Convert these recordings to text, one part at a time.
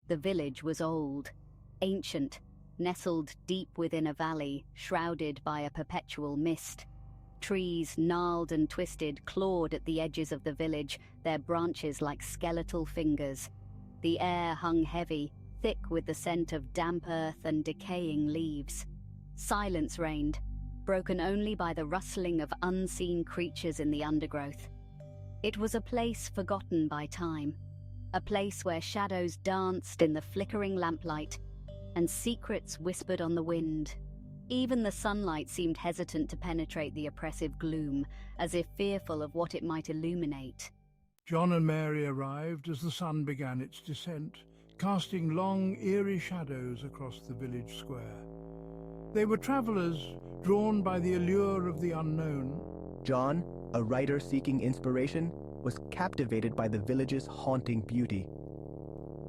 The village was old, ancient, nestled deep within a valley, shrouded by a perpetual mist. Trees, gnarled and twisted, clawed at the edges of the village, their branches like skeletal fingers. The air hung heavy, thick with the scent of damp earth and decaying leaves. Silence reigned, broken only by the rustling of unseen creatures in the undergrowth. It was a place forgotten by time, a place where shadows danced in the flickering lamplight and secrets whispered on the wind. Even the sunlight seemed hesitant to penetrate the oppressive gloom, as if fearful of what it might illuminate. John and Mary arrived as the sun began its descent, casting long, eerie shadows across the village square. They were travelers, drawn by the allure of the unknown. John, a writer seeking inspiration, was captivated by the village's haunting beauty.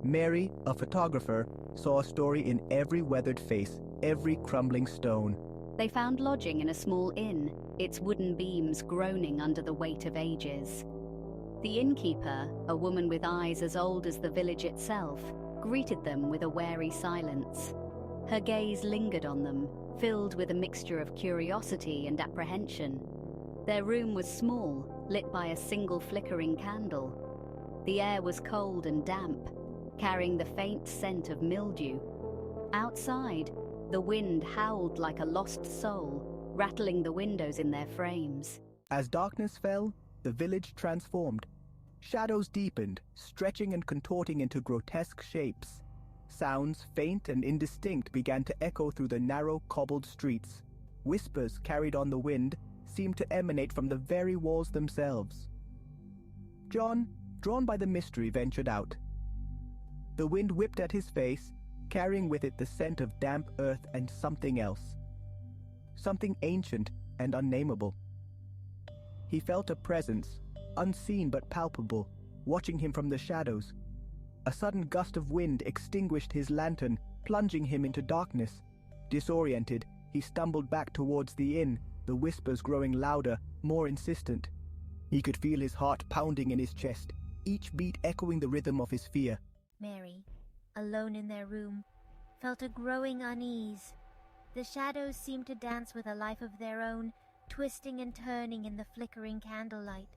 Mary, a photographer, saw a story in every weathered face, every crumbling stone. They found lodging in a small inn, its wooden beams groaning under the weight of ages. The innkeeper, a woman with eyes as old as the village itself, greeted them with a wary silence. Her gaze lingered on them, filled with a mixture of curiosity and apprehension. Their room was small, lit by a single flickering candle. The air was cold and damp, carrying the faint scent of mildew. Outside, the wind howled like a lost soul, rattling the windows in their frames. As darkness fell, the village transformed. Shadows deepened, stretching and contorting into grotesque shapes. Sounds, faint and indistinct, began to echo through the narrow, cobbled streets. Whispers carried on the wind seemed to emanate from the very walls themselves. John, drawn by the mystery, ventured out. The wind whipped at his face, carrying with it the scent of damp earth and something else. Something ancient and unnameable. He felt a presence, unseen but palpable, watching him from the shadows. A sudden gust of wind extinguished his lantern, plunging him into darkness. Disoriented, he stumbled back towards the inn, the whispers growing louder, more insistent. He could feel his heart pounding in his chest, each beat echoing the rhythm of his fear. Mary, alone in their room, felt a growing unease. The shadows seemed to dance with a life of their own, twisting and turning in the flickering candlelight.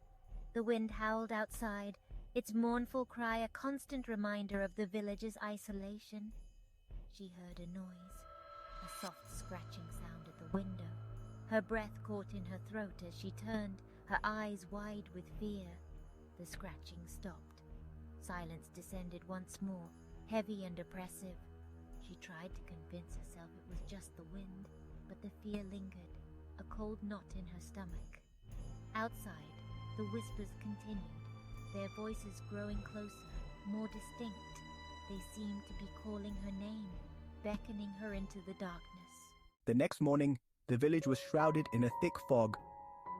The wind howled outside, its mournful cry a constant reminder of the village's isolation. She heard a noise, a soft scratching sound at the window. Her breath caught in her throat as she turned, her eyes wide with fear. The scratching stopped. Silence descended once more, heavy and oppressive. She tried to convince herself it was just the wind, but the fear lingered, a cold knot in her stomach. Outside, the whispers continued, their voices growing closer, more distinct. They seemed to be calling her name, beckoning her into the darkness. The next morning, the village was shrouded in a thick fog.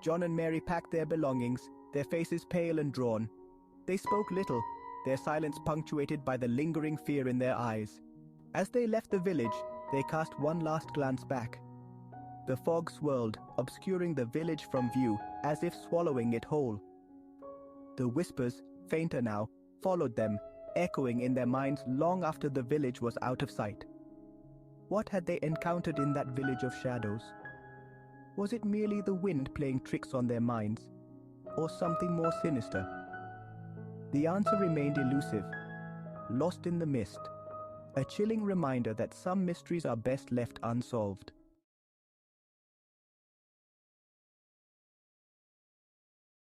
John and Mary packed their belongings, their faces pale and drawn. They spoke little, their silence punctuated by the lingering fear in their eyes. As they left the village, they cast one last glance back. The fog swirled, obscuring the village from view, as if swallowing it whole. The whispers, fainter now, followed them, echoing in their minds long after the village was out of sight. What had they encountered in that village of shadows? Was it merely the wind playing tricks on their minds, or something more sinister? The answer remained elusive, lost in the mist, a chilling reminder that some mysteries are best left unsolved.